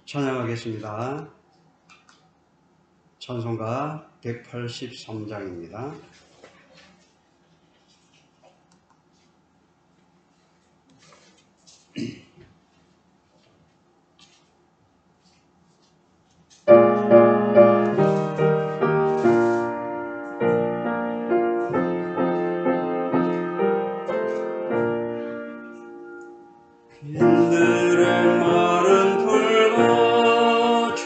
찬양하겠습니다. 찬송가 183장입니다. 빈들의 마른 풀같이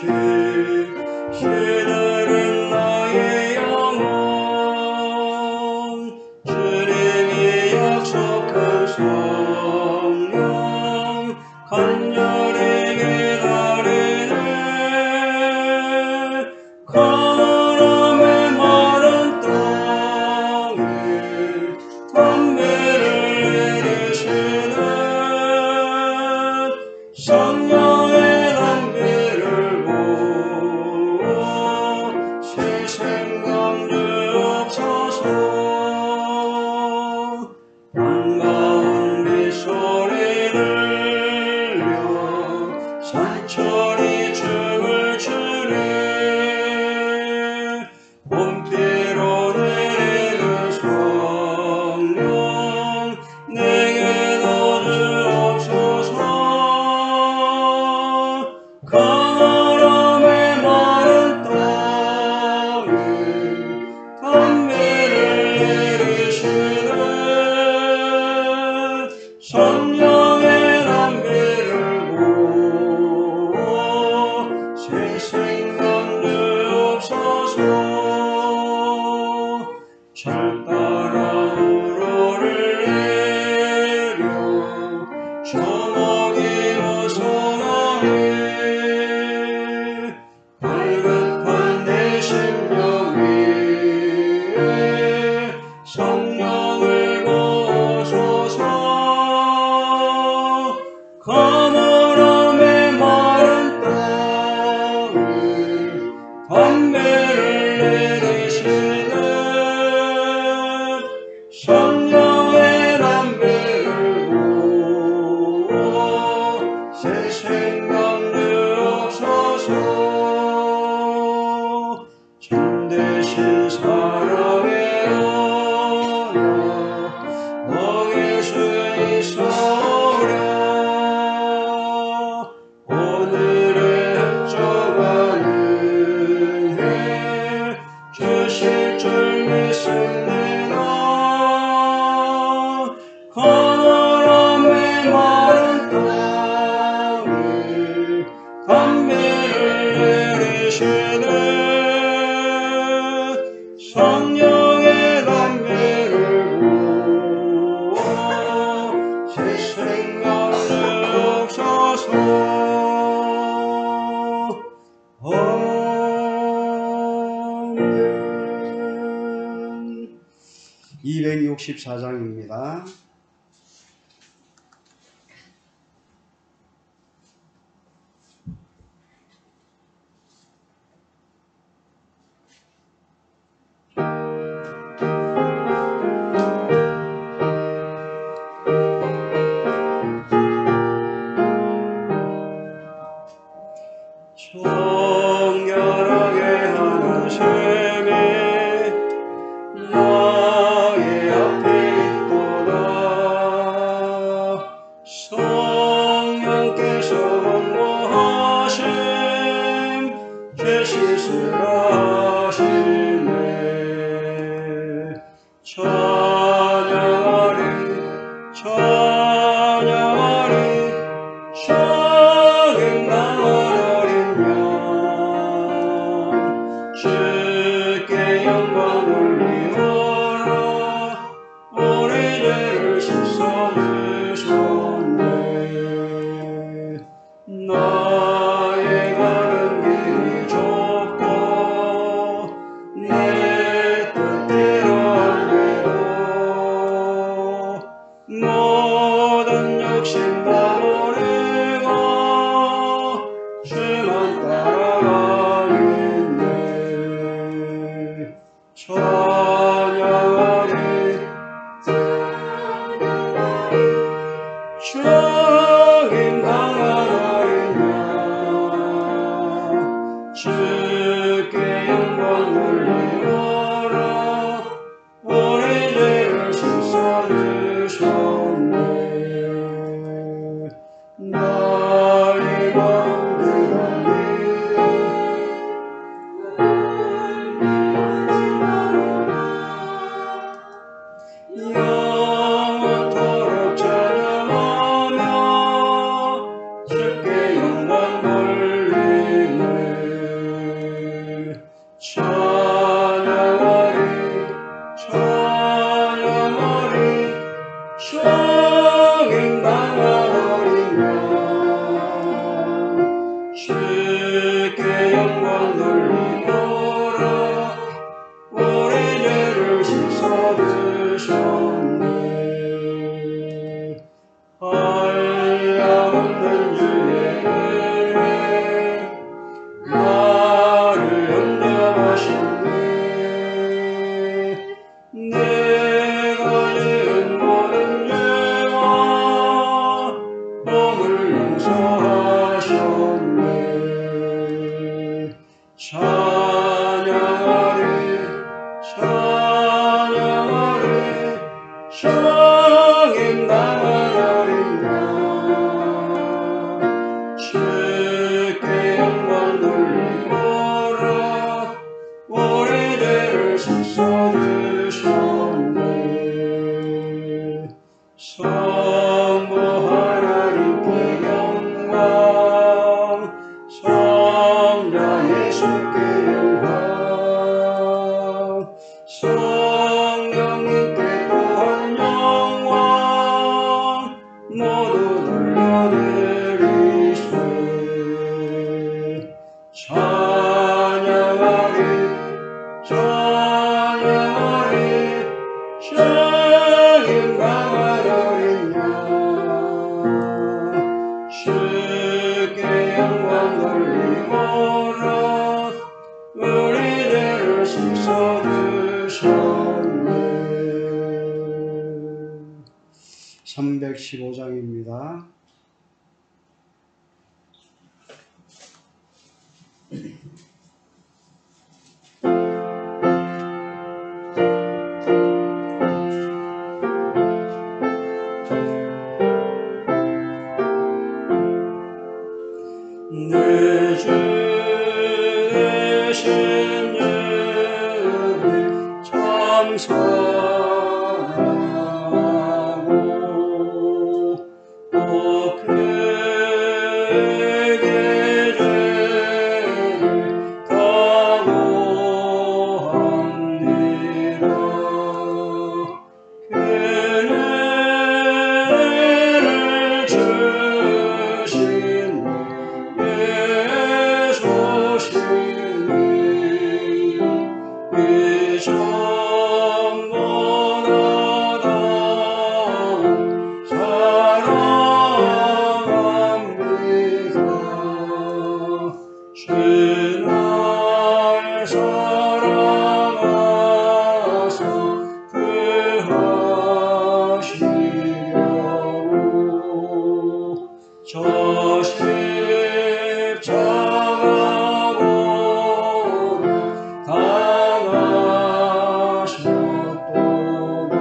시들은 나의 영혼, 주님이 약속한 성령 간절히 기다리네. 가람의 마른 땅에 담배를 내리시네. 성령의 담비를 부어 새 생각 주옵소서. 반가운 빗소리 들려 산천이 춤을 추네. 봄비로 내리는 성령 내게도 주옵소서. 가람의 마른 땅에 담비를 내리시네. 성령의 담비를 부어 새 생각 주옵소서. 절 따라 우러를 내려 조목이 우선하네. 갈급한 내 심령 위에 성령을 부으소서. 가물함의 마른 땅에 담배를 내리시네. 성령의 담배를 부어 새 생각 주옵소서. 참되신 사랑의 언어 먹일 수 있어라. 오늘의 흡족한 은혜 주실 줄 믿습니다. 가람의 마른 땅에 담비를 내리시네. 성령의 담비를 부어 새 생각 주옵소서. 아멘. 264장입니다. 정결하게 하는 셈이 나의 앞에 있도다. 성령께서 원고하심 죄 씻으라 하시네. 찬양하리 찬양하리 적임당한 어린 양 주께 영광 올리오라. 우리 죄를 씻어주셨네. 나의 가는 길이 좁고 내 뜻대로 안 돼도 모든 욕심 다 버리고 주만 따라가겠네. 찬양하리 찬양하리 적임당한 어린 양 315장입니다. 내 주 되신 예를 참 사랑하고 또 그에게 죄를 각오합니다. 그네를 주신 저 십자가보다 강하셨도다.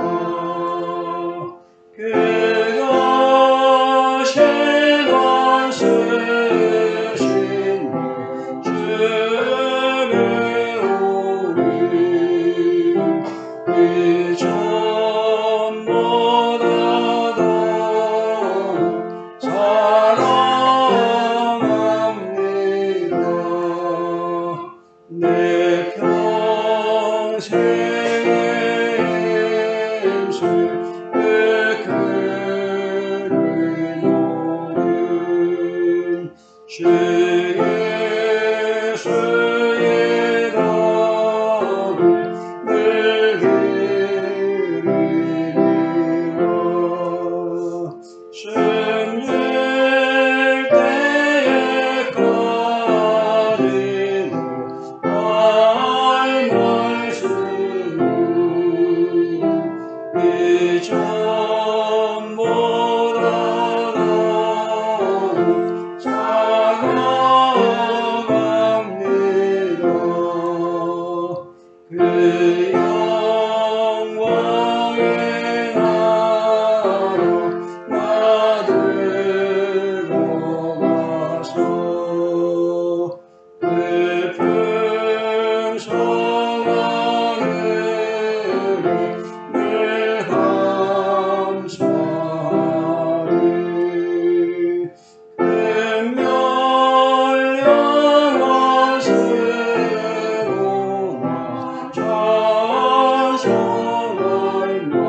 그것이 원수신 주의 우리 이전보다 더 사랑합니다. 내 평생의 임수 그를 노린 주 예수의 답을 늘 기리리라. 승릴 때에까지는 나의 말씀은 이전보다 더 사랑합니다. 그 영광의 나라 나 들어가서 그 풍성하늘을 늘 감사하리. 멸령한 세우나 찬송할 말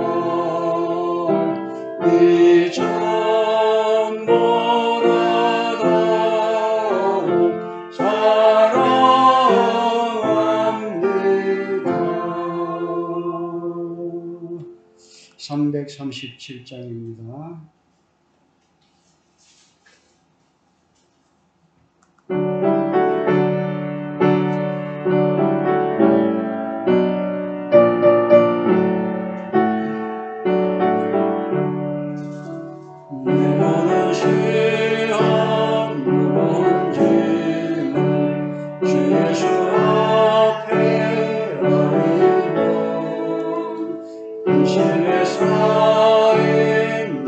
이전보다 더욱 사랑합니다. 337장입니다. 내 모든 시험 무거운 짐을 주 예수 앞에 아뢰고 근심에 쌓인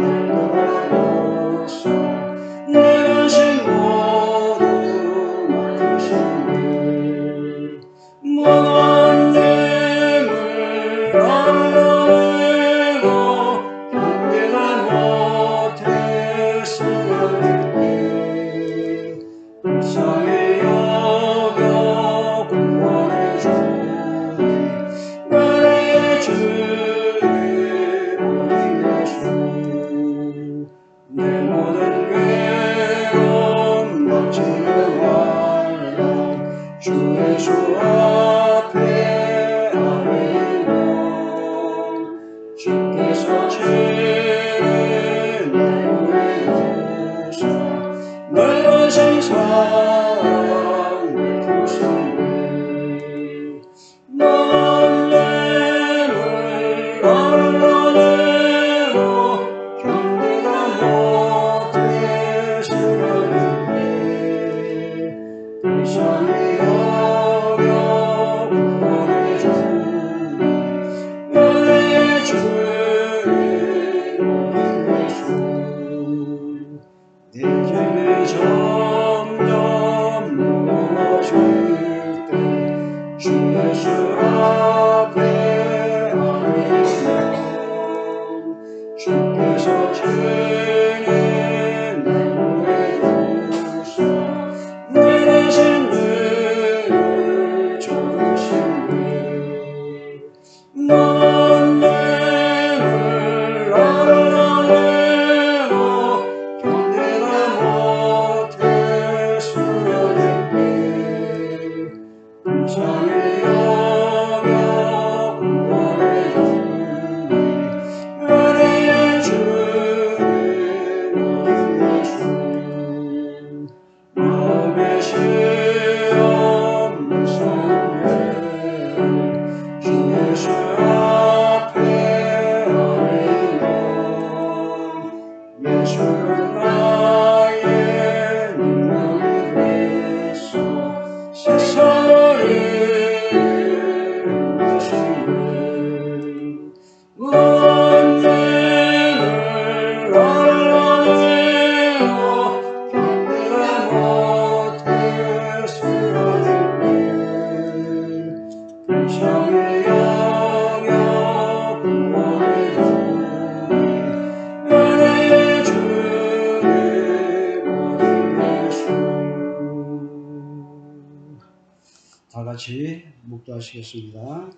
같이 묵도하시겠습니다.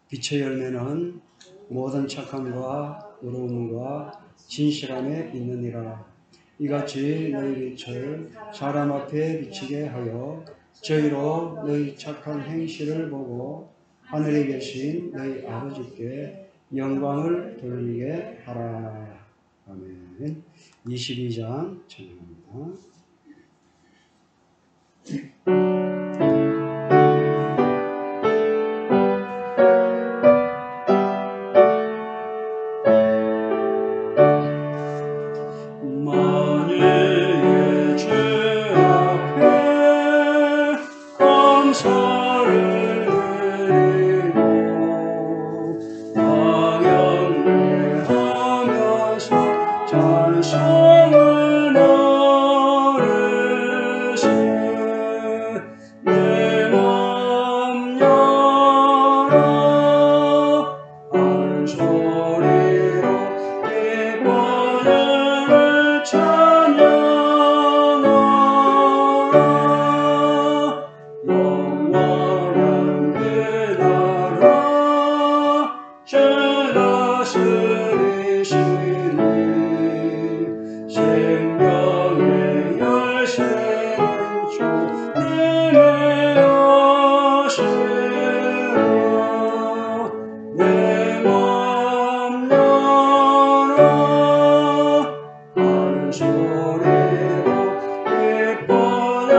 빛의 열매는 모든 착함과 의로움과 진실함에 있느니라. 이같이 너희 빛을 사람 앞에 비치게 하여 저희로 너희 착한 행실을 보고 하늘에 계신 너희 아버지께 영광을 돌리게 하라. 아멘. 22장 찬양합니다. 만유의 주 앞에 감사를 드리고 방향례하면서 찬송을 나르세. 내 맘 열어 한 소리로 기뻐를 찬양하라. 영원한 그 나라 주 다스리시니 생명의 열쇠는 주님의 것이라. 내 맘 열어 한 소리로 기뻐를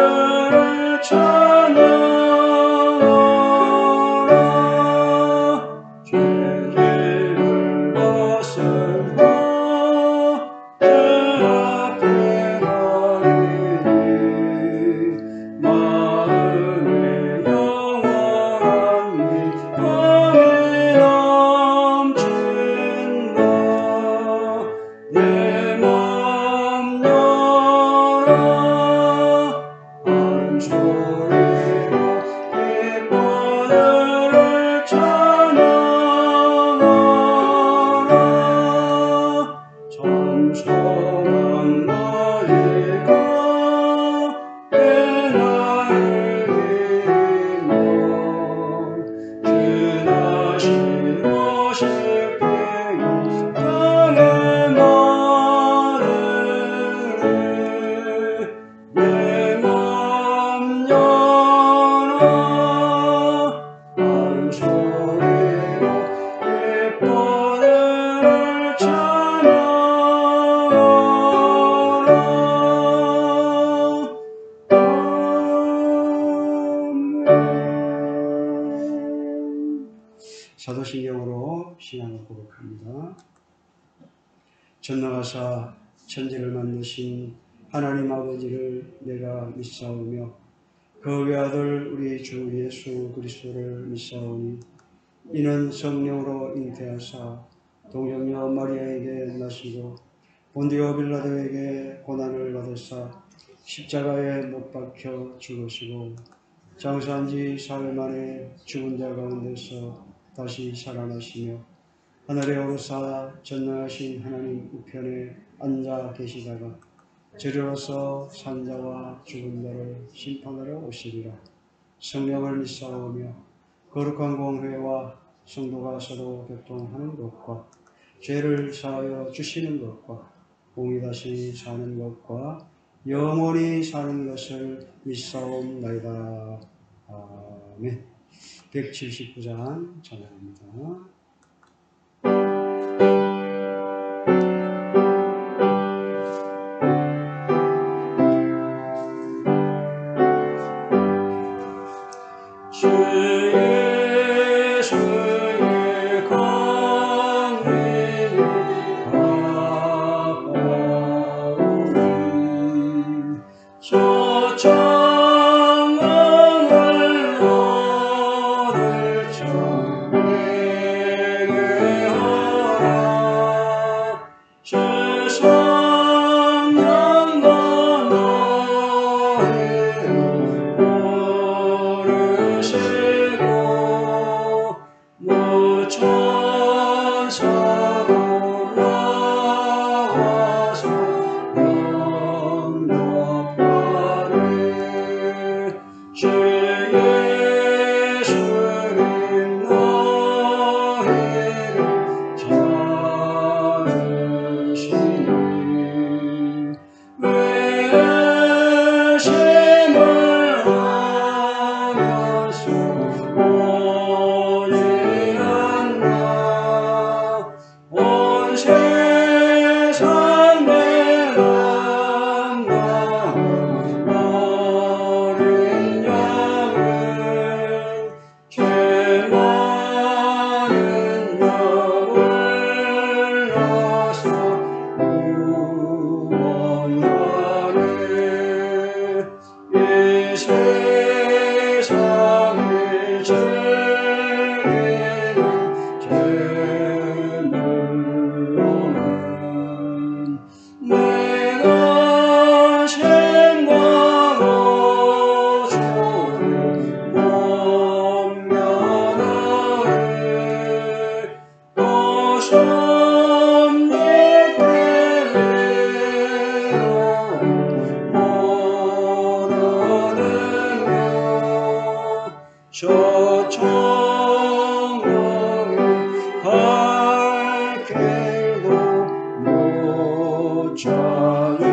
찬양하라. 죄짐을 벗으며 주 앞에 가리니 마음에 영원한 기쁨이 넘친다. 내 맘 열어 한 소리로 기뻐를 찬양하라. 찬송한 너희가 나를 이기면 주 다시 오실 때에 땅에 말으리. 내 맘 열어 한 소리로 기뻐를 찬양하라. 아멘. 사도신경으로 신앙을 고백합니다. 전능하사 천지를 만드신 하나님 아버지를 내가 믿사오며 그 외아들 우리 주 예수 그리스도를 믿사오니 이는 성령으로 잉태하사 동정녀 마리아에게 나시고 본디오 빌라도에게 고난을 받으사 십자가에 못 박혀 죽으시고 장사한 지 사흘 만에 죽은 자 가운데서 다시 살아나시며 하늘에 오르사 전능하신 하나님 우편에 앉아 계시다가 저리로서 산자와 죽은 자를 심판하러 오시리라. 성령을 믿사오며 거룩한 공회와 성도가 서로 교통하는 것과 죄를 사하여 주시는 것과 공의 다시 사는 것과 영원히 사는 것을 믿사옵나이다. 아멘. 179장 찬양합니다. 주 예수의 강림이 가까우니 저 장엄을 너를 전해 자유를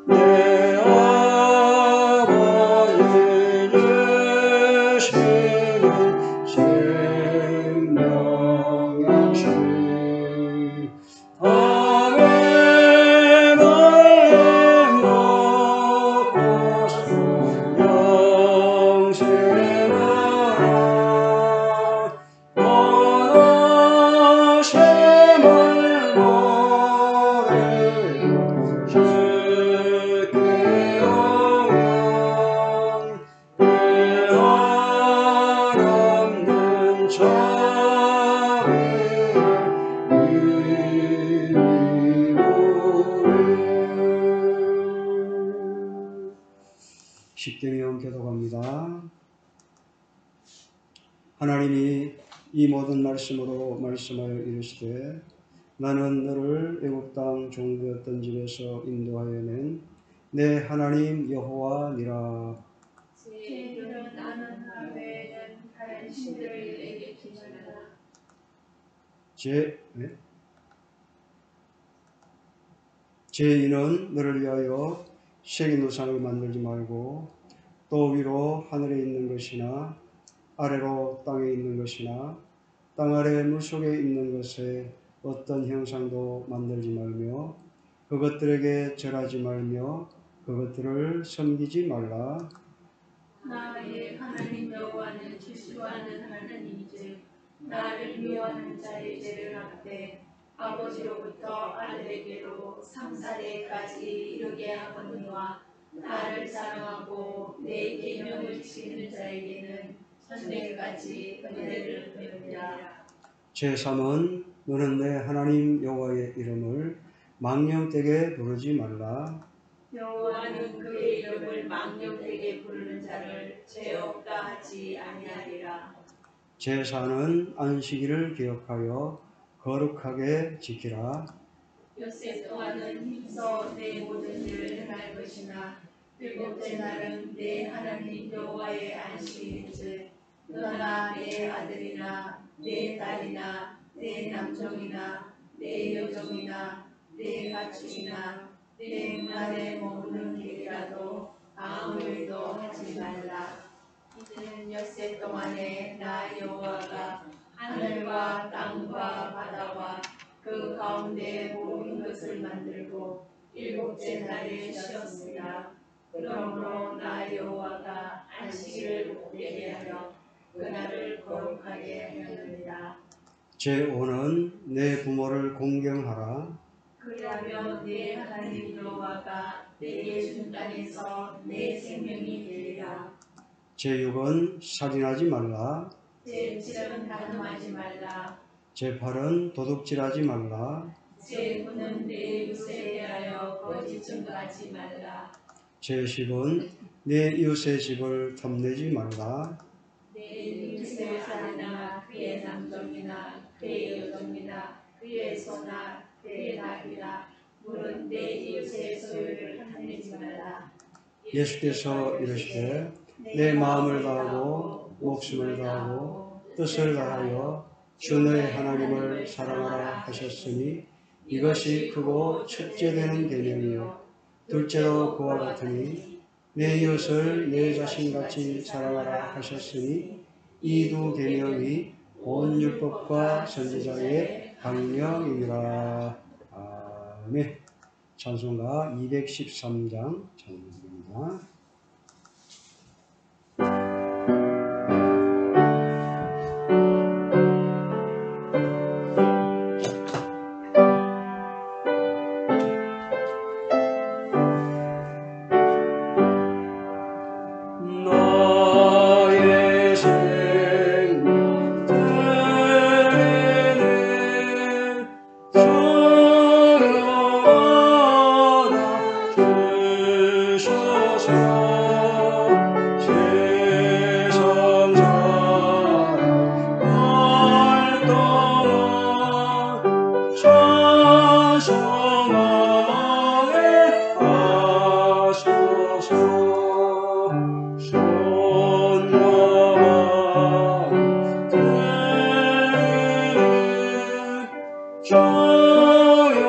내 아버지 주시는 생명양식 아멘 말씀 먹고서 영생하라 원하심을 모르 주께 영광 외환 없는 십계명 교독합니다. 하나님이 이 모든 말씀으로 말씀하여 이르시되 나는 너를 애굽 땅 종되었던 집에서 인도하여 낸 내 하나님 여호와니라. 제 나는 나 외에는 다른 신들을 내게 주지 마라. 제2는 너를 위하여 새긴 우상을 만들지 말고 또 위로 하늘에 있는 것이나 아래로 땅에 있는 것이나 땅 아래 물속에 있는 것에 어떤 형상도 만들지 말며 그것들에게 절하지 말며 그것들을 섬기지 말라. 나의 하나님 여호와는 질투하는 하나님이지 나를 미워하는 자의 죄를 갚되 아버지로부터 아들에게로 3, 4대까지 이르게 하거니와 나를 사랑하고 내 계명을 지키는 자에게는 천대까지 은혜를 베푸리라. 제3은 너는 내 하나님 여호와의 이름을 망령되게 부르지 말라. 여호와는 그의 이름을 망령되게 부르는 자를 죄 없다 하지 아니하리라. 제4는 안식일을 기억하여 거룩하게 지키라. 엿새 동안은 힘써 내 모든 일을 행할 것이나 일곱째 날은 내 하나님 여호와의 안식일이지 너나 내 아들이나 내 딸이나 내 남종이나 내 여종이나 내 가축이나 내 문 안에 머무는 개라도 아무 일도 하지 말라. 이는 엿새 동안에 나 여호와가 하늘과 땅과 바다와 그 가운데 모든 것을 만들고 일곱째 날에 쉬었습니다. 그러므로 나 여호와가 안식일을 복되게 하여 그날을 거룩하게 하였느니라. 제5는 내 부모를 공경하라. 그리하면 내 하나님 여호와가 내게 준 땅에서 내 생명이 되리라. 제6은 살인하지 말라. 제7은 간음하지 말라. 제8은 도둑질하지 말라. 제9는 내 이웃에 대하여 거짓 증거하지 말라. 제10은 내 이웃의 집을 탐내지 말라. 내 이웃의 아내나 그의 남종이나 그의 여종이나 그의 소나 그의 닭이나 물은 내 이웃의 소유를 탐내지 말라. 예수께서 이르시되 내 마음을 다하고 목숨을 다하고 뜻을 다하여 주 너의 하나님을 사랑하라 하셨으니 이것이 크고 첫째 되는 계명이요 둘째로 그와 같으니 내 이웃을 내 자신같이 사랑하라 하셨으니 이 두 계명이 온 율법과 선지자의 강령이니라. 아멘. 찬송가 213장 찬송입니다. 나의 생명 되네 주여라 주셔서 세상 사랑 활동한 찬송하게 하소서. 주여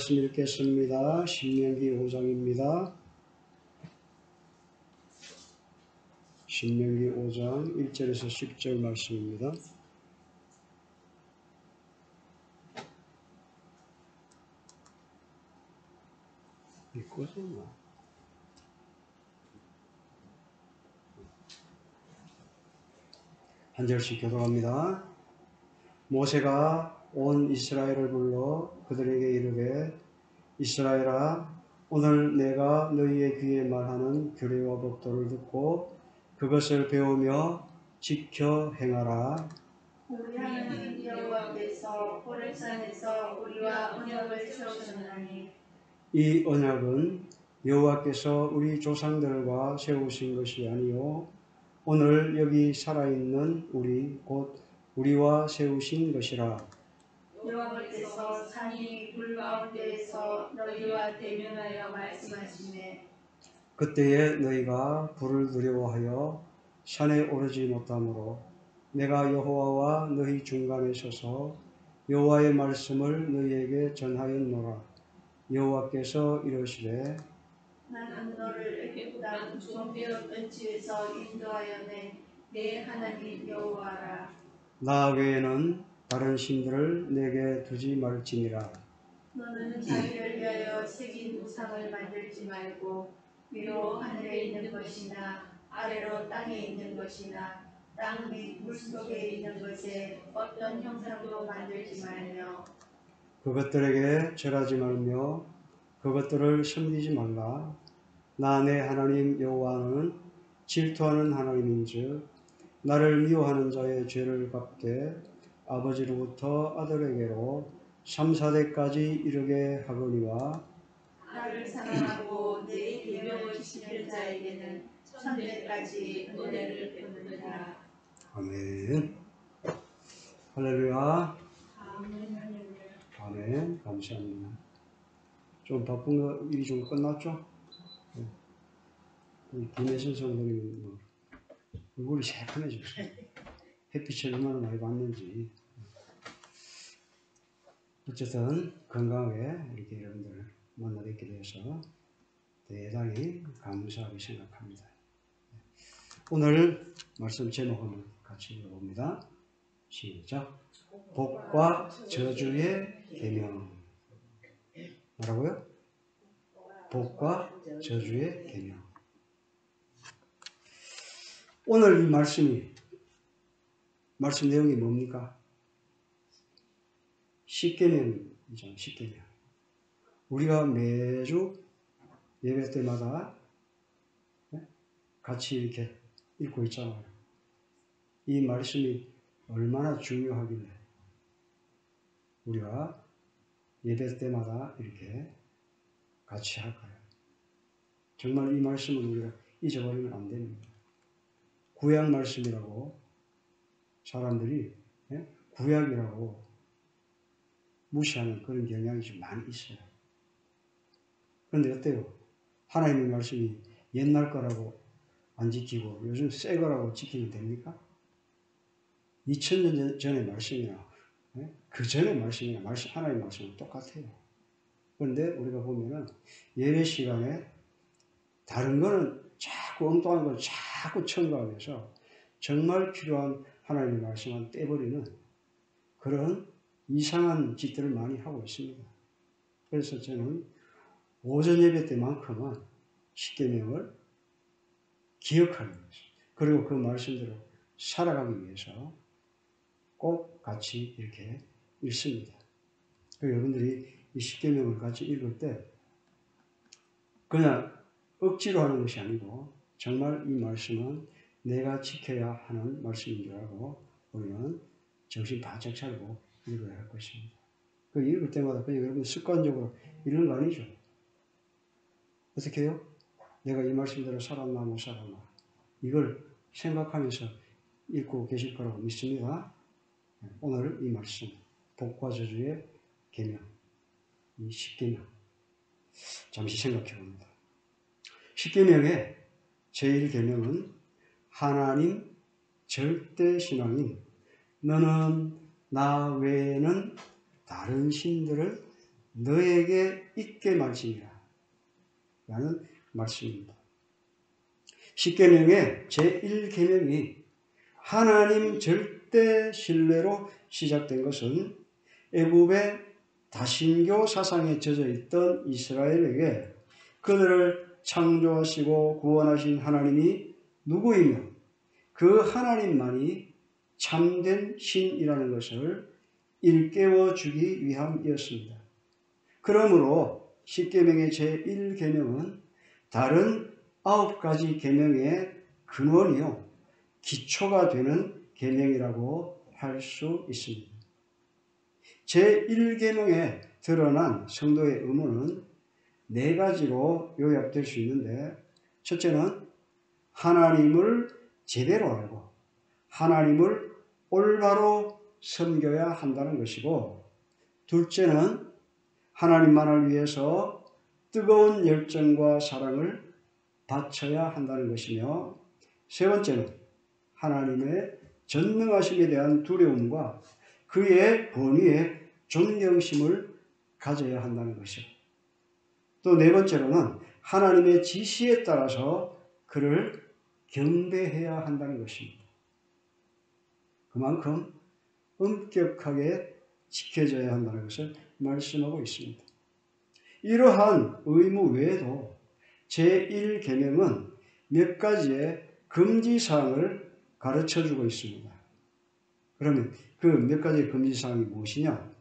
말씀 읽겠습니다. 신명기 5장입니다. 신명기 5장 1절에서 10절 말씀입니다. 읽고서 한 절씩 교독합니다. 모세가 온 이스라엘을 불러 그들에게 이르되 이스라엘아 오늘 내가 너희의 귀에 말하는 규례와 법도를 듣고 그것을 배우며 지켜 행하라. 우리 하나님 여호와께서 호렙산에서 우리와 언약을 세우셨나니 이 언약은 여호와께서 우리 조상들과 세우신 것이 아니요 오늘 여기 살아있는 우리 곧 우리와 세우신 것이라. 여호와께서 산이 불 가운데에서 너희와 대면하여 말씀하시매 그때에 너희가 불을 두려워하여 산에 오르지 못하므로 내가 여호와와 너희 중간에 서서 여호와의 말씀을 너희에게 전하였노라. 여호와께서 이르시되 나는 너를 애굽 땅 종되었던 집에서 인도하여 내 하나님 여호와라. 나 외에는 다른 신들을 내게 두지 말지니라. 너는 자기를 위하여 새긴 우상을 만들지 말고 위로 하늘에 있는 것이나 아래로 땅에 있는 것이나 땅 밑 물속에 있는 것에 어떤 형상도 만들지 말며 그것들에게 절하지 말며 그것들을 섬기지 말라. 나 내 하나님 여호와는 질투하는 하나님인즉 나를 미워하는 자의 죄를 갚되 아버지로부터 아들에게로 3, 4대까지 이르게 하거니와 나를 사랑하고 내 계명을 지키는 자에게는 천대까지 은혜를 베푸느니라. 아멘. 할렐루야. 아멘. 아멘. 감사합니다. 좀 바쁜 거 일이 좀 끝났죠? 우리 김혜선 성도님 뭐 얼굴이 새카매졌어요. 햇빛을 얼마나 많이 받는지. 어쨌든 건강하게 이렇게 여러분들 만나 뵙게 되어서 대단히 감사하게 생각합니다. 오늘 말씀 제목을 같이 읽어봅니다. 시작. 복과 저주의 계명. 뭐라고요? 복과 저주의 계명. 오늘 이 말씀 내용이 뭡니까? 십계명이죠. 십계명. 우리가 매주 예배 때마다 같이 이렇게 읽고 있잖아요. 이 말씀이 얼마나 중요하길래 우리가 예배 때마다 이렇게 같이 할까요? 정말 이 말씀은 우리가 잊어버리면 안 됩니다. 구약 말씀이라고 사람들이 구약이라고 무시하는 그런 경향이 좀 많이 있어요. 그런데 어때요? 하나님의 말씀이 옛날 거라고 안 지키고 요즘 새 거라고 지키면 됩니까? 2000년 전의 말씀이나 그 전의 말씀이나 하나님의 말씀은 똑같아요. 그런데 우리가 보면은 예배 시간에 다른 거는 자꾸 엉뚱한 걸 자꾸 첨가하면서 정말 필요한 하나님의 말씀만 떼버리는 그런 이상한 짓들을 많이 하고 있습니다. 그래서 저는 오전 예배 때만큼은 십계명을 기억하는 것입니다. 그리고 그 말씀대로 살아가기 위해서 꼭 같이 이렇게 읽습니다. 여러분들이 이 십계명을 같이 읽을 때 그냥 억지로 하는 것이 아니고 정말 이 말씀은 내가 지켜야 하는 말씀인 줄 알고 우리는 정신 바짝 차리고 읽어야 할 것입니다. 그 읽을 때마다 그냥 여러분 습관적으로 읽는 거 아니죠? 어떻게 해요? 내가 이 말씀대로 살았나 못 살았나 이걸 생각하면서 읽고 계실 거라고 믿습니다. 오늘 이 말씀 복과 저주의 계명 이 십계명 잠시 생각해 봅니다. 십계명의 제1계명은 하나님 절대 신앙인 너는 나 외에는 다른 신들을 너에게 있게 말지니라 라는 말씀입니다. 십계명의 제1계명이 하나님 절대 신뢰로 시작된 것은 애굽의 다신교 사상에 젖어 있던 이스라엘에게 그들을 창조하시고 구원하신 하나님이 누구이며 그 하나님만이 참된 신이라는 것을 일깨워 주기 위함이었습니다. 그러므로 십계명의 제1계명은 다른 9가지 계명의 근원이요 기초가 되는 계명이라고 할 수 있습니다. 제1계명에 드러난 성도의 의무는 4가지로 요약될 수 있는데, 첫째는 하나님을 제대로 알고 하나님을 올바로 섬겨야 한다는 것이고, 둘째는 하나님만을 위해서 뜨거운 열정과 사랑을 바쳐야 한다는 것이며, 세 번째는 하나님의 전능하심에 대한 두려움과 그의 권위에 존경심을 가져야 한다는 것이고, 또 네 번째로는 하나님의 지시에 따라서 그를 경배해야 한다는 것입니다. 그만큼 엄격하게 지켜져야 한다는 것을 말씀하고 있습니다. 이러한 의무 외에도 제1계명은 몇 가지의 금지사항을 가르쳐주고 있습니다. 그러면 그 몇 가지의 금지사항이 무엇이냐?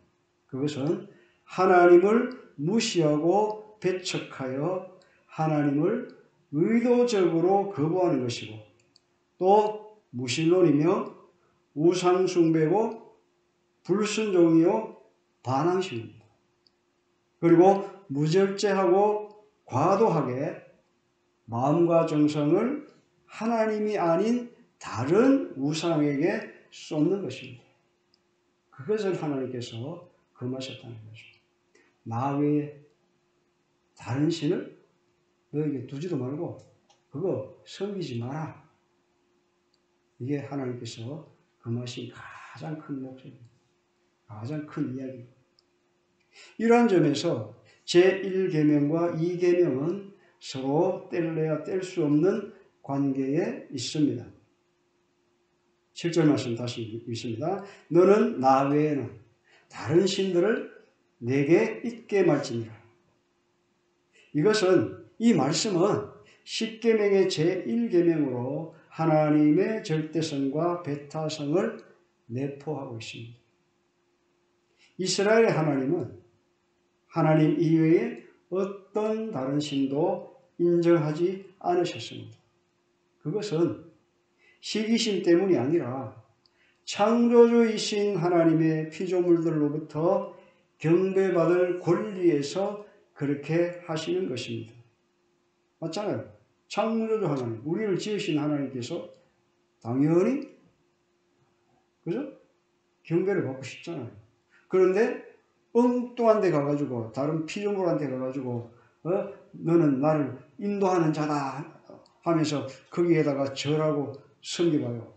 그것은 하나님을 무시하고 배척하여 하나님을 의도적으로 거부하는 것이고, 또 무신론이며 우상숭배고 불순종이요 반항심입니다. 그리고 무절제하고 과도하게 마음과 정성을 하나님이 아닌 다른 우상에게 쏟는 것입니다. 그것을 하나님께서 금하셨다는 거죠. 나 외에 다른 신을 너에게 두지도 말고 그거 섬기지 마라. 이게 하나님께서 금하신 가장 큰 목적입니다. 가장 큰 이야기입니다. 이러한 점에서 제1계명과 2계명은 서로 뗄래야 뗄 수 없는 관계에 있습니다. 7절 말씀 다시 읽습니다. 너는 나 외에는 다른 신들을 내게 있게 말지니라. 이 말씀은 십계명의 제1계명으로 하나님의 절대성과 배타성을 내포하고 있습니다. 이스라엘의 하나님은 하나님 이외에 어떤 다른 신도 인정하지 않으셨습니다. 그것은 시기심 때문이 아니라 창조주이신 하나님의 피조물들로부터 경배받을 권리에서 그렇게 하시는 것입니다. 맞잖아요. 창조주 하나님, 우리를 지으신 하나님께서 당연히 그죠? 경배를 받고 싶잖아요. 그런데 엉뚱한 데 가가지고 다른 피조물한테 가가지고 너는 나를 인도하는 자다 하면서 거기에다가 절하고 섬겨봐요.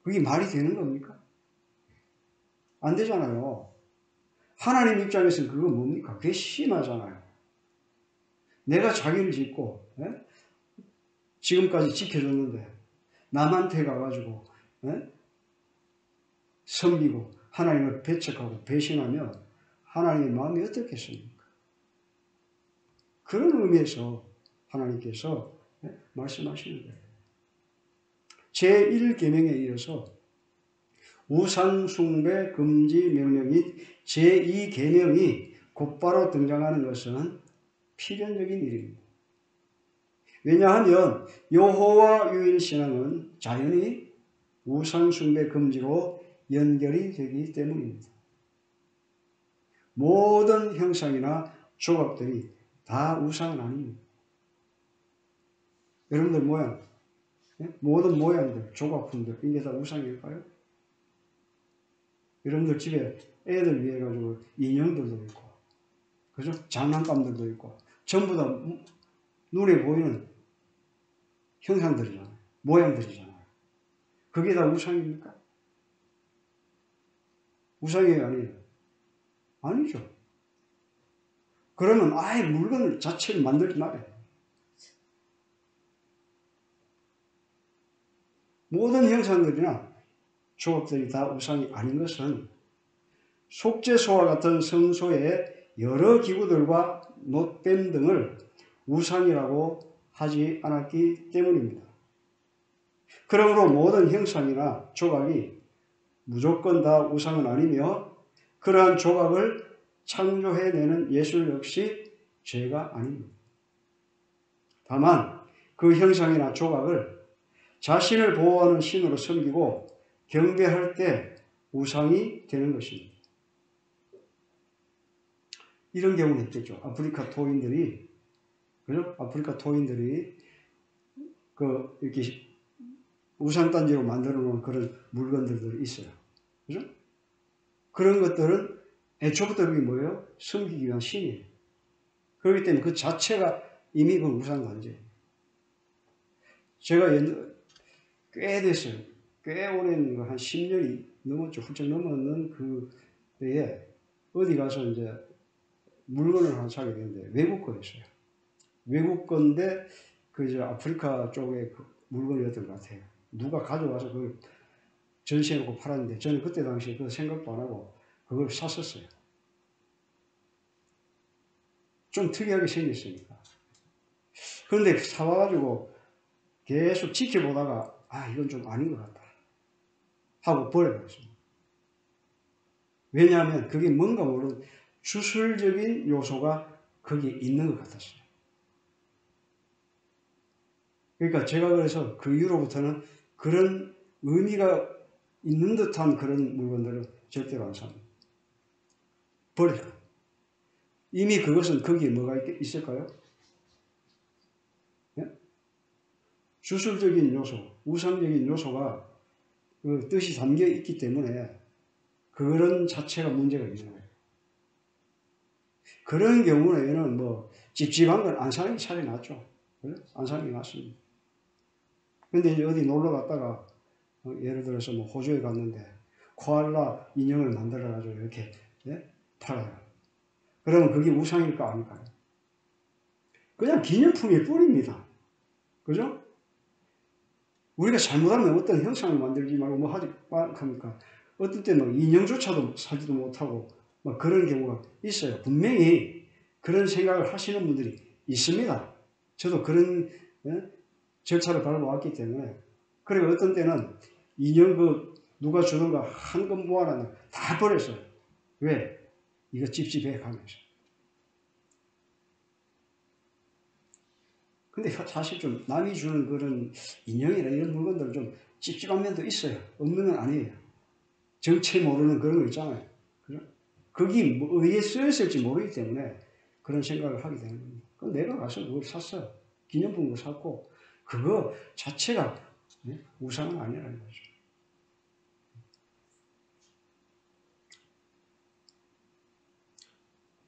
그게 말이 되는 겁니까? 안 되잖아요. 하나님 입장에서는 그거 뭡니까? 괘씸하잖아요. 내가 자기를 짓고 지금까지 지켜줬는데 남한테 가가지고 섬기고 하나님을 배척하고 배신하면 하나님의 마음이 어떻겠습니까? 그런 의미에서 하나님께서 말씀하시는 거예요. 제1계명에 이어서 우상숭배 금지 명령인 제2계명이 곧바로 등장하는 것은 필연적인 일입니다. 왜냐하면 여호와 유일신앙은 자연히 우상숭배 금지로 연결이 되기 때문입니다. 모든 형상이나 조각들이 다 우상은 아닙니다. 여러분들 모양, 모든 모양들, 조각품들, 이게 다 우상일까요? 여러분들 집에 애들 위해 가지고 인형들도 있고, 그죠? 장난감들도 있고, 전부 다 눈에 보이는 형상들이잖아요. 모양들이잖아요. 그게 다 우상입니까? 우상이 아니에요. 아니죠. 그러면 아예 물건 자체를 만들지 말아요. 모든 형상들이나 조각들이 다 우상이 아닌 것은 속죄소와 같은 성소의 여러 기구들과 놋뱀 등을 우상이라고 하지 않았기 때문입니다. 그러므로 모든 형상이나 조각이 무조건 다 우상은 아니며 그러한 조각을 창조해내는 예술 역시 죄가 아닙니다. 다만 그 형상이나 조각을 자신을 보호하는 신으로 섬기고 경배할 때 우상이 되는 것입니다. 이런 경우는 있겠죠. 아프리카 토인들이, 그죠? 아프리카 토인들이 이렇게 우상단지로 만들어 놓은 그런 물건들이 있어요. 그죠? 그런 것들은 애초부터 그게 뭐예요? 섬기기 위한 신이에요. 그렇기 때문에 그 자체가 이미 그 우상단지예요. 제가 꽤 됐어요. 꽤 오랜, 한 10년이 넘었죠. 훌쩍 넘었는 그 때에 어디 가서 이제 물건을 하나 사게 됐는데 외국 거였어요. 외국 건데 아프리카 쪽에 그 물건이었던 것 같아요. 누가 가져와서 그걸 전시해놓고 팔았는데 저는 그때 당시에 그 생각도 안 하고 그걸 샀었어요. 좀 특이하게 생겼으니까. 그런데 사와가지고 계속 지켜보다가 이건 좀 아닌 것 같다 하고 버려버렸습니다. 왜냐하면 그게 뭔가 모르는 주술적인 요소가 거기에 있는 것 같았어요. 그러니까 제가 그래서 그 이후로부터는 그런 의미가 있는 듯한 그런 물건들을 절대로 안 삽니다. 버려요. 이미 그것은 거기에 뭐가 있을까요? 네? 주술적인 요소, 우상적인 요소가 그 뜻이 담겨 있기 때문에 그런 자체가 문제가 있는 거예요. 그런 경우에는 뭐 찝찝한 건 안 사는 게 차라리 낫죠. 그래? 안 사는 게 낫습니다. 근데 이제 어디 놀러 갔다가 예를 들어서 뭐 호주에 갔는데 코알라 인형을 만들어 가지고 이렇게 팔아요. 그러면 그게 우상일까 아닐까요? 그냥 기념품일 뿐입니다. 그죠? 우리가 잘못하면 어떤 형상을 만들지 말고 뭐 합니까? 어떤 때는 인형조차도 사지도 못하고 막 그런 경우가 있어요. 분명히 그런 생각을 하시는 분들이 있습니다. 저도 그런 절차를 밟아왔기 때문에. 그리고 어떤 때는 인형 누가 주는 거 한 것 모아놨는데 다 버렸어요. 왜? 이거 찝찝해 가면서. 근데 사실 좀 남이 주는 그런 인형이나 이런 물건들은 좀 찝찝한 면도 있어요. 없는 건 아니에요. 정체 모르는 그런 거 있잖아요. 그죠? 그게 뭐 어디에 쓰였을지 모르기 때문에 그런 생각을 하게 되는 겁니다. 그럼 내가 가서 그걸 샀어요. 기념품을 샀고 그거 자체가 우상은 아니라는 거죠.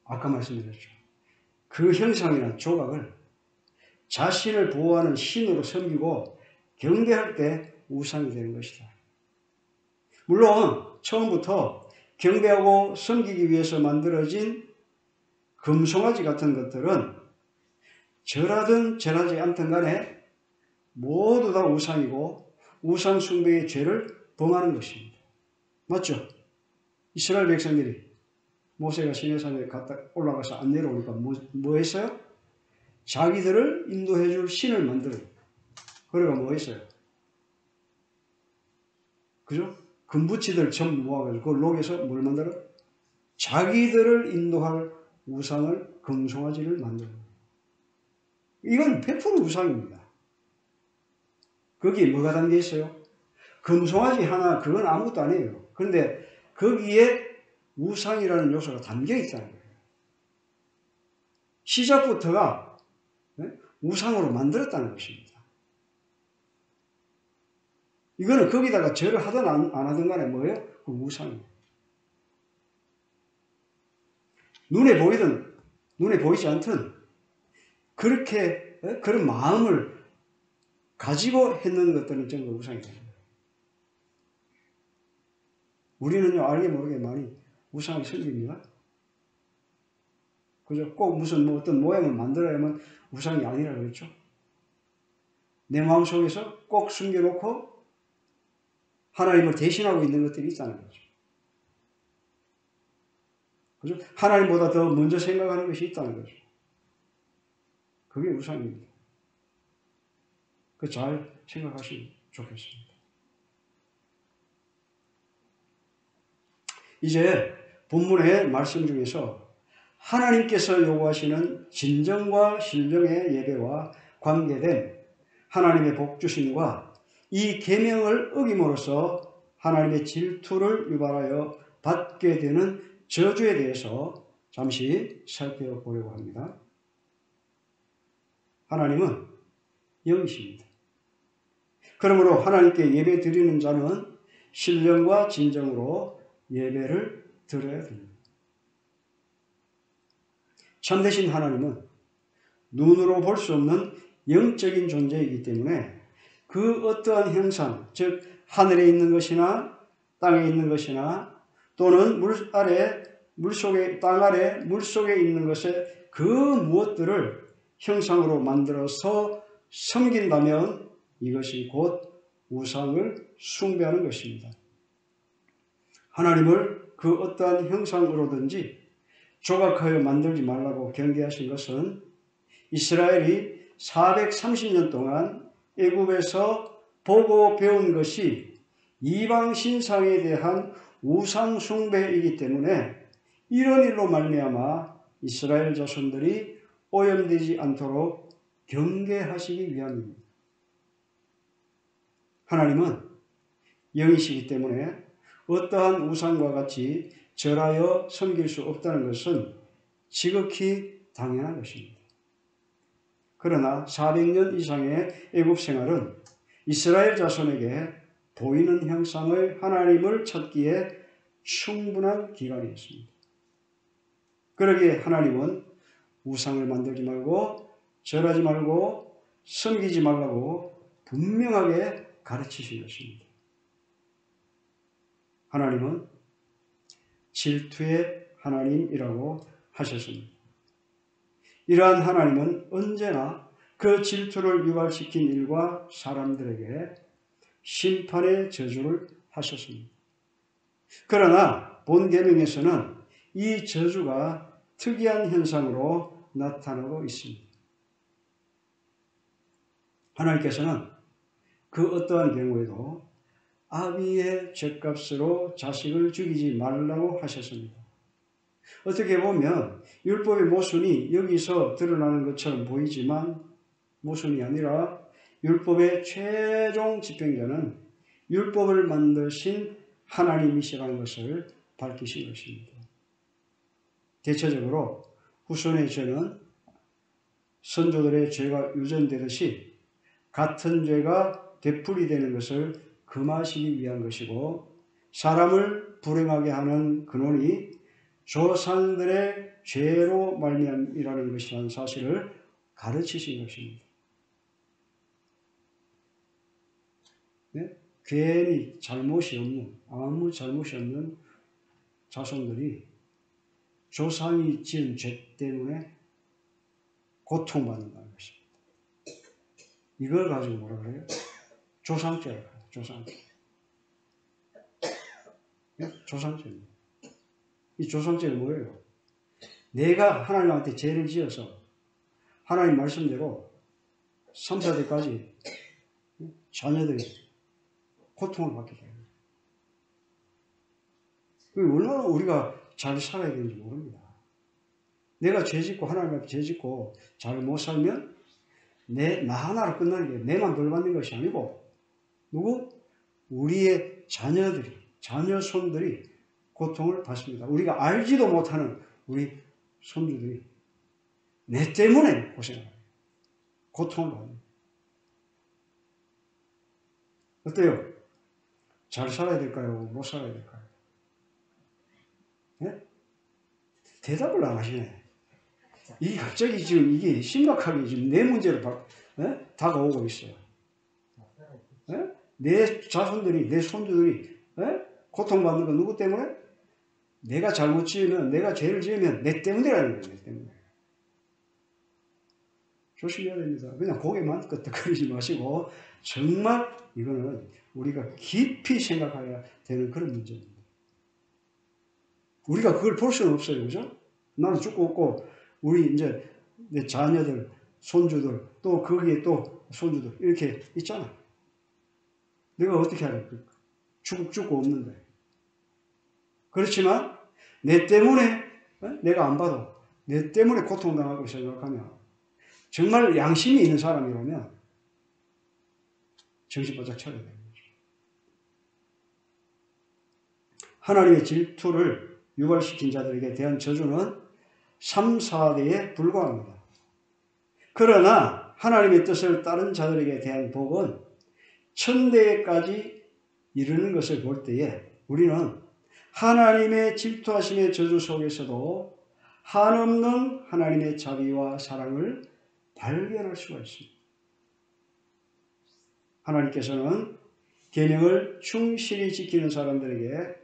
아까 말씀드렸죠. 그 형상이나 조각을 자신을 보호하는 신으로 섬기고 경배할 때 우상이 되는 것이다. 물론 처음부터 경배하고 섬기기 위해서 만들어진 금송아지 같은 것들은 절하든 절하지 않든 간에 모두 다 우상이고 우상 숭배의 죄를 범하는 것입니다. 맞죠? 이스라엘 백성들이 모세가 시내산에 올라가서 안 내려오니까 뭐 했어요? 자기들을 인도해 줄 신을 만들어요. 그래가 뭐 했어요? 그죠? 금붙이들 전부 모아가지고 그걸 녹여서 뭘 만들어? 자기들을 인도할 우상을 금송아지를 만들어요. 이건 100% 우상입니다. 거기에 뭐가 담겨 있어요? 금송아지 하나, 그건 아무것도 아니에요. 그런데 거기에 우상이라는 요소가 담겨 있다는 거예요. 시작부터가 우상으로 만들었다는 것입니다. 이거는 거기다가 절을 하든 안 하든 간에 뭐예요? 그 우상이에요. 눈에 보이든 눈에 보이지 않든 그렇게 그런 마음을 가지고 했는 것들은 전부 우상이 됩니다. 우리는요 알게 모르게 많이 우상을 섬깁니다. 그죠? 꼭 무슨 뭐 어떤 모양을 만들어야만 우상이 아니라 그랬죠. 내 마음속에서 꼭 숨겨놓고 하나님을 대신하고 있는 것들이 있다는 거죠. 그죠? 하나님보다 더 먼저 생각하는 것이 있다는 거죠. 그게 우상입니다. 그 잘 생각하시면 좋겠습니다. 이제 본문의 말씀 중에서 하나님께서 요구하시는 진정과 신령의 예배와 관계된 하나님의 복주심과 이 계명을 어김으로써 하나님의 질투를 유발하여 받게 되는 저주에 대해서 잠시 살펴보려고 합니다. 하나님은 영이십니다. 그러므로 하나님께 예배 드리는 자는 신령과 진정으로 예배를 드려야 됩니다. 참되신 하나님은 눈으로 볼 수 없는 영적인 존재이기 때문에 그 어떠한 형상, 즉 하늘에 있는 것이나 땅에 있는 것이나 또는 땅 아래 물속에 있는 것의 그 무엇들을 형상으로 만들어서 섬긴다면 이것이 곧 우상을 숭배하는 것입니다. 하나님을 그 어떠한 형상으로든지 조각하여 만들지 말라고 경계하신 것은 이스라엘이 430년 동안 애굽에서 보고 배운 것이 이방 신상에 대한 우상 숭배이기 때문에 이런 일로 말미암아 이스라엘 자손들이 오염되지 않도록 경계하시기 위함입니다. 하나님은 영이시기 때문에 어떠한 우상과 같이 절하여 섬길 수 없다는 것은 지극히 당연한 것입니다. 그러나 400년 이상의 애굽 생활은 이스라엘 자손에게 보이는 형상의 하나님을 찾기에 충분한 기간이었습니다. 그러기에 하나님은 우상을 만들지 말고 절하지 말고 섬기지 말라고 분명하게 가르치신 것입니다. 하나님은 질투의 하나님이라고 하셨습니다. 이러한 하나님은 언제나 그 질투를 유발시킨 일과 사람들에게 심판의 저주를 하셨습니다. 그러나 본 계명에서는 이 저주가 특이한 현상으로 나타나고 있습니다. 하나님께서는 그 어떠한 경우에도 아비의 죗값으로 자식을 죽이지 말라고 하셨습니다. 어떻게 보면 율법의 모순이 여기서 드러나는 것처럼 보이지만 모순이 아니라 율법의 최종 집행자는 율법을 만드신 하나님이시라는 것을 밝히신 것입니다. 대체적으로 후손의 죄는 선조들의 죄가 유전되듯이 같은 죄가 되풀이되는 것을 금하시기 위한 것이고 사람을 불행하게 하는 근원이 조상들의 죄로 말미암이라는 것이라는 사실을 가르치신 것입니다. 네? 괜히 아무 잘못이 없는 자손들이 조상이 지은 죄 때문에 고통받는다는 것입니다. 이걸 가지고 뭐라 그래요? 조상죄라고 해요. 조상죄. 네? 조상죄입니다. 이 조상죄는 뭐예요? 내가 하나님한테 죄를 지어서 하나님 말씀대로 3, 4대까지 자녀들이 고통을 받게 돼요. 얼마나 우리가 잘 살아야 되는지 모릅니다. 내가 죄짓고 하나님 앞에 죄짓고 잘 못 살면 나 하나로 끝나는 게 내만 벌 받는 것이 아니고 우리의 자녀손들이 고통을 받습니다. 우리가 알지도 못하는 우리 손주들이 내 때문에 고생을 해요. 고통을 받는. 어때요? 잘 살아야 될까요? 못 살아야 될까요? 네? 대답을 안 하시네. 갑자기 지금 이게 심각하게 지금 내 문제로 다가오고 있어요. 네? 내 자손들이, 내 손주들이 고통받는 건 누구 때문에? 내가 잘못 지으면, 내가 죄를 지으면 내 때문이라는 거예요. 내 때문에. 조심해야 됩니다. 그냥 고개만 끄덕거리지 마시고 정말 이거는 우리가 깊이 생각해야 되는 그런 문제입니다. 우리가 그걸 볼 수는 없어요. 그죠? 나는 죽고 없고 우리 이제 내 자녀들, 손주들, 또 거기에 또 손주들 이렇게 있잖아. 내가 어떻게 하겠습니까? 죽고 없는데. 그렇지만 내 때문에 내가 안 봐도 내 때문에 고통당하고 생각하면 정말 양심이 있는 사람이라면 정신 바짝 차려야 되는 거죠. 하나님의 질투를 유발시킨 자들에게 대한 저주는 3, 4대에 불과합니다. 그러나 하나님의 뜻을 따른 자들에게 대한 복은 1000대까지 이르는 것을 볼 때에 우리는 하나님의 질투하심의 저주 속에서도 한없는 하나님의 자비와 사랑을 발견할 수가 있습니다. 하나님께서는 계명을 충실히 지키는 사람들에게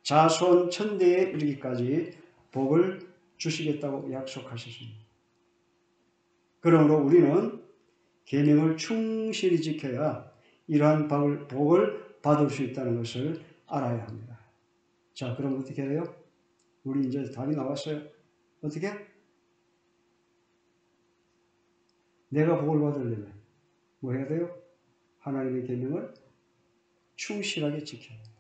자손 1000대에 이르기까지 복을 주시겠다고 약속하셨습니다. 그러므로 우리는 계명을 충실히 지켜야 이러한 복을 받을 수 있다는 것을 알아야 합니다. 자, 그럼 어떻게 해요? 우리 이제 답이 나왔어요. 어떻게? 내가 복을 받으려면 뭐 해야 돼요? 하나님의 계명을 충실하게 지켜야 합니다.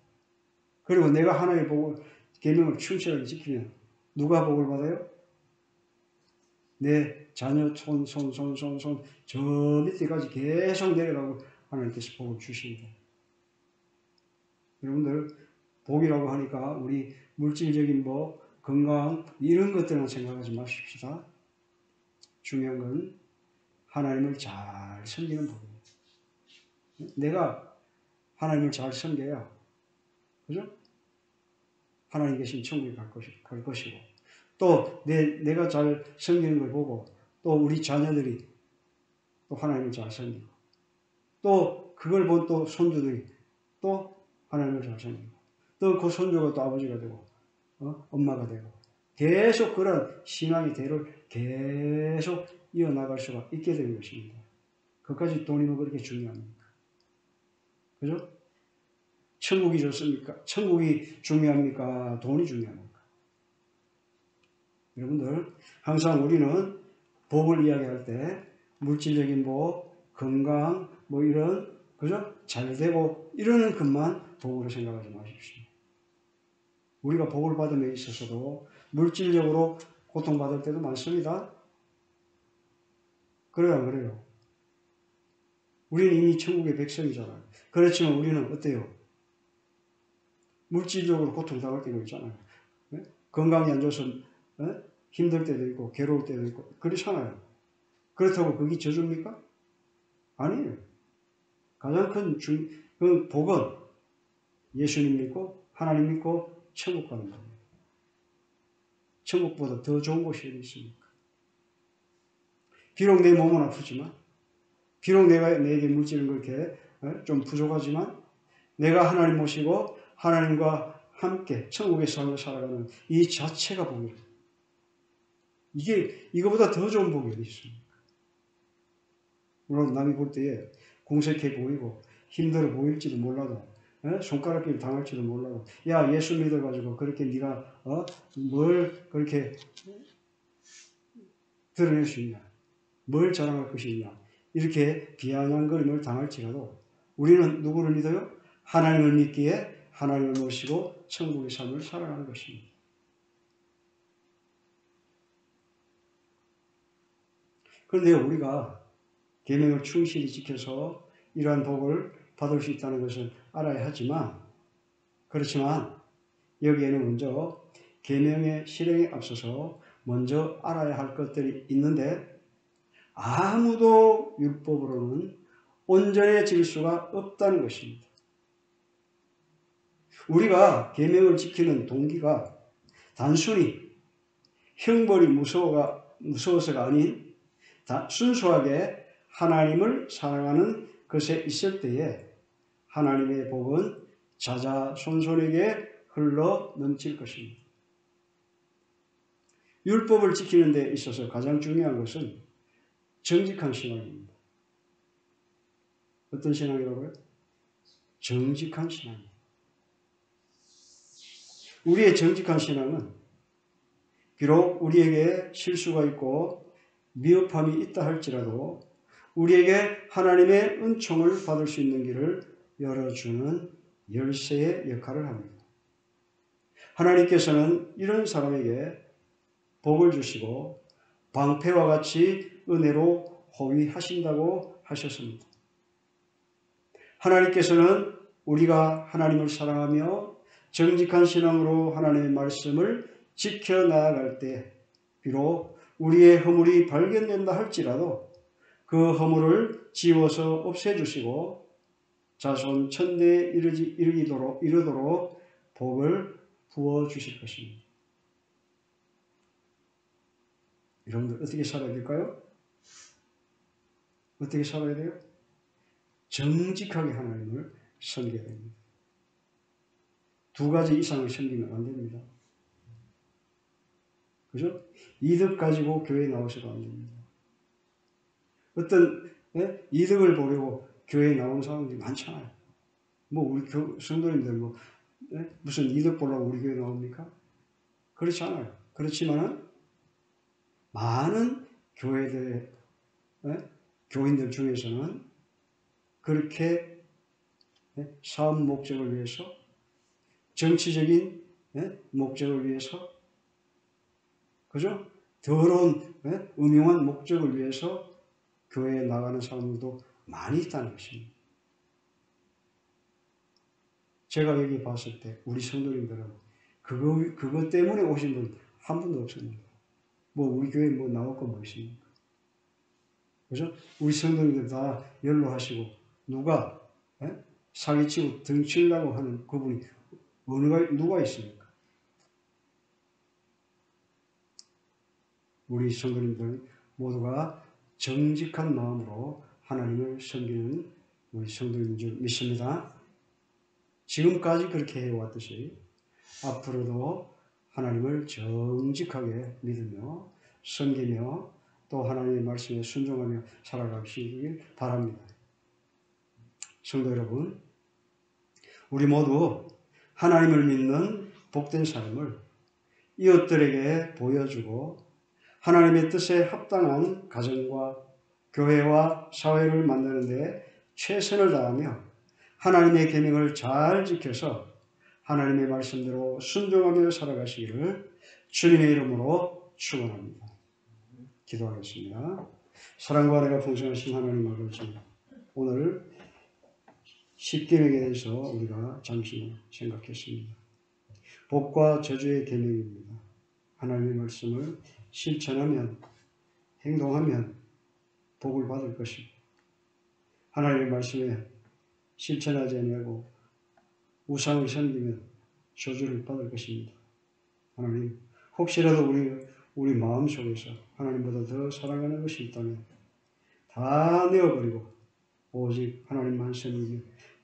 그리고 내가 하나님의 계명을 충실하게 지키면 누가 복을 받아요? 내 자녀 손 저 밑에까지 계속 내려가고 하나님께서 복을 주십니다. 여러분들 복이라고 하니까 우리 물질적인 건강 이런 것들은 생각하지 마십시다. 중요한 건 하나님을 잘 섬기는 복입니다. 내가 하나님을 잘 섬겨야, 그죠? 하나님 계신 천국에 갈 것이고, 또 내가 잘 섬기는 걸 보고, 또 우리 자녀들이 또 하나님을 잘 섬기고, 또 그걸 본 또 손주들이 또 하나님을 잘 섬기고, 또 그 손주가 또 아버지가 되고, 엄마가 되고, 계속 그런 신앙의 대를 계속 이어나갈 수가 있게 되는 것입니다. 그것까지 돈이 뭐 그렇게 중요합니까? 그죠? 천국이 좋습니까? 천국이 중요합니까? 돈이 중요합니까? 여러분들, 항상 우리는 복을 이야기할 때 물질적인 복, 건강, 이런, 그죠? 잘 되고 이러는 것만 복으로 생각하지 마십시오. 우리가 복을 받음에 있어서도 물질적으로 고통받을 때도 많습니다. 그래요, 안 그래요? 우리는 이미 천국의 백성이잖아요. 그렇지만 우리는 어때요? 물질적으로 고통당할 때가 있잖아요. 네? 건강이 안 좋아서 힘들 때도 있고 괴로울 때도 있고 그렇잖아요. 그렇다고 그게 저주입니까? 아니에요. 가장 큰 복은 예수님 믿고 하나님 믿고 천국 가는 겁니다. 천국보다 더 좋은 곳이 어디 있습니까? 비록 내 몸은 아프지만, 비록 내게 물질은 그렇게 좀 부족하지만, 내가 하나님 모시고 하나님과 함께 천국의 삶을 살아가는 이 자체가 복입니다. 이거보다 더 좋은 복이 어디 있습니까? 물론 남이 볼 때에 공색해 보이고 힘들어 보일지도 몰라도, 손가락질 당할지도 몰라도, 야, 예수 믿어가지고 그렇게 네가 뭘 그렇게 드러낼 수 있냐, 뭘 자랑할 것이 있냐, 이렇게 비아냥거림을 당할지라도 우리는 누구를 믿어요? 하나님을 믿기에 하나님을 모시고 천국의 삶을 살아가는 것입니다. 그런데 우리가 계명을 충실히 지켜서 이러한 복을 받을 수 있다는 것을 알아야 하지만, 그렇지만 여기에는 먼저 계명의 실행에 앞서서 먼저 알아야 할 것들이 있는데, 아무도 율법으로는 온전해질 수가 없다는 것입니다. 우리가 계명을 지키는 동기가 단순히 형벌이 무서워서가 아닌 순수하게 하나님을 사랑하는 것에 있을 때에 하나님의 복은 자자손손에게 흘러 넘칠 것입니다. 율법을 지키는 데 있어서 가장 중요한 것은 정직한 신앙입니다. 어떤 신앙이라고요? 정직한 신앙입니다. 우리의 정직한 신앙은 비록 우리에게 실수가 있고 미흡함이 있다 할지라도 우리에게 하나님의 은총을 받을 수 있는 길을 열어주는 열쇠의 역할을 합니다. 하나님께서는 이런 사람에게 복을 주시고 방패와 같이 은혜로 호위하신다고 하셨습니다. 하나님께서는 우리가 하나님을 사랑하며 정직한 신앙으로 하나님의 말씀을 지켜나갈 때 비록 우리의 허물이 발견된다 할지라도 그 허물을 지워서 없애주시고 자손 천대에 이르도록 복을 부어주실 것입니다. 여러분들 어떻게 살아야 될까요? 어떻게 살아야 돼요? 정직하게 하나님을 섬겨야 됩니다. 두 가지 이상을 섬기면 안 됩니다. 그죠? 이득 가지고 교회에 나오셔도 안 됩니다. 어떤 이득을 보려고 교회에 나오는 사람들이 많잖아요. 뭐 우리 성도님들 무슨 이득 보려고 우리 교회에 나옵니까? 그렇지 않아요. 그렇지만은 많은 교인들 중에서는 그렇게 사업 목적을 위해서 정치적인 목적을 위해서 그죠? 더러운 음흉한 목적을 위해서 교회에 나가는 사람들도 많이 있다는 것입니다. 제가 여기 봤을 때 우리 성도님들은 그것 때문에 오신 분 한 분도 없습니다. 뭐 우리 교회에 뭐 나올 거 뭐 있습니까? 그죠? 우리 성도님들 다 연로하시고 누가 사기치고 등치려고 하는 그분이 누가 있습니까? 우리 성도님들 모두가 정직한 마음으로 하나님을 섬기는 우리 성도님인 줄 믿습니다. 지금까지 그렇게 해왔듯이 앞으로도 하나님을 정직하게 믿으며 섬기며 또 하나님의 말씀에 순종하며 살아가시길 바랍니다. 성도 여러분, 우리 모두 하나님을 믿는 복된 삶을 이웃들에게 보여주고 하나님의 뜻에 합당한 가정과 교회와 사회를 만드는 데 최선을 다하며 하나님의 계명을 잘 지켜서 하나님의 말씀대로 순종하며 살아가시기를 주님의 이름으로 축원합니다. 기도하겠습니다. 사랑과 은혜가 풍성하신 하나님 아버지, 오늘 십계명에 대해서 우리가 잠시 생각했습니다. 복과 저주의 계명입니다. 하나님의 말씀을 실천하면, 행동하면 복을 받을 것입니다. 하나님의 말씀에 실천하지 아니하고 우상을 섬기면 저주를 받을 것입니다. 하나님, 혹시라도 우리 마음속에서 하나님보다 더 사랑하는 것이 있다면 다 내어버리고 오직 하나님만 섬기며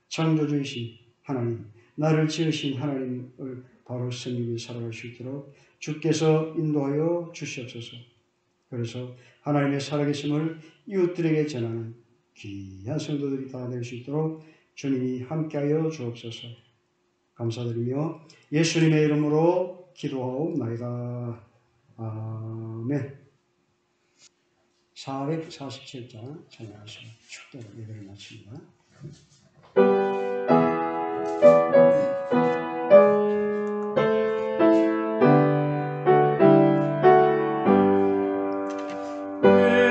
창조주이신 하나님, 나를 지으신 하나님을 바로 섬기며 살아갈 수 있도록 주께서 인도하여 주시옵소서. 그래서 하나님의 살아계심을 이웃들에게 전하는 귀한 성도들이 다 될 수 있도록 주님이 함께하여 주옵소서. 감사드리며 예수님의 이름으로 기도하옵나이다. 아멘. 447장 찬양하시고 축도로 예배를 마칩니다.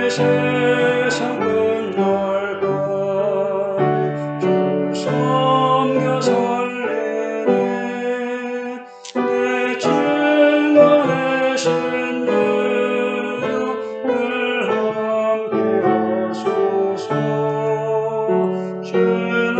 세상은 넓고 주 섬겨 설레네 내 증거의 신유를 함께 하소서 주는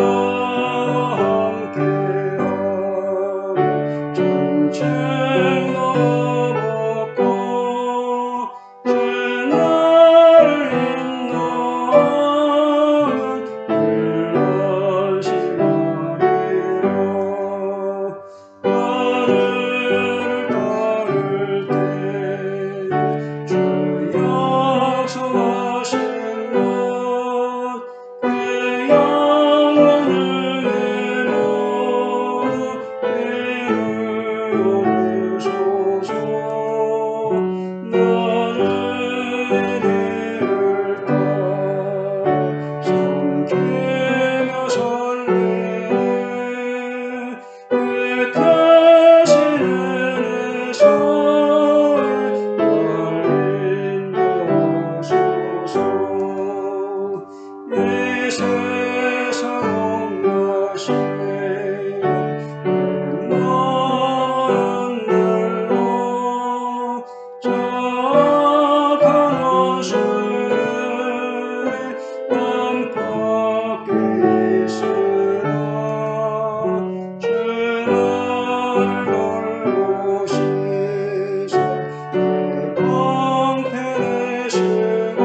세상 나시네 먼 날로 착한 옷을 깜빡이 있으라 주나를 돌보시사 방패되시고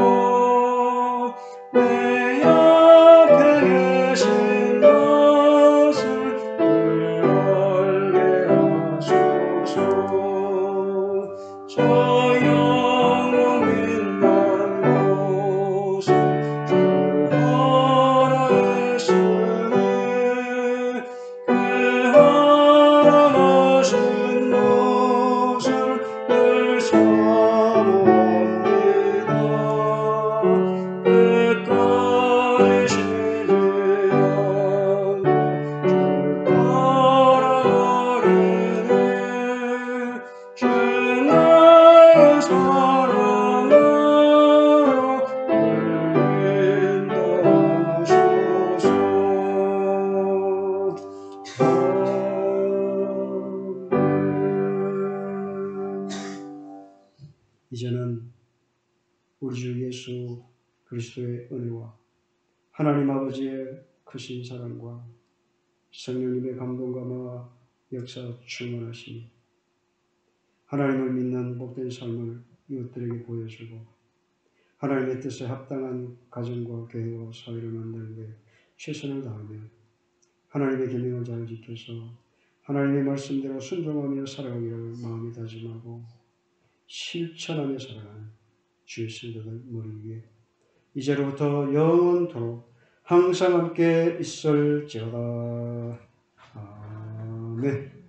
내 옆에 계신 것을 늘 알게 하소서 저 영원 빛난 곳에 주 살아계시네 쾌활하신 것을 늘 사모합니다 끝까지 쉬지 않고 주 따라가리네 주 나의 사랑으로 늘 인도하소서 아멘. 이제는 우리 주 예수 그리스도의 은혜와 하나님 아버지의 크신 사랑과 성령님의 감동과 역사 충만하시니 하나님을 믿는 복된 삶을 이웃들에게 보여주고 하나님의 뜻에 합당한 가정과 교회와 사회를 만드는 데 최선을 다하며 하나님의 계명을 잘 지켜서 하나님의 말씀대로 순종하며 살아가기를 마음에 다짐하고 실천하며 살아가는 주의 성도들 머리 위에 이제로부터 영원토록 항상 함께 있을지어다. 아멘.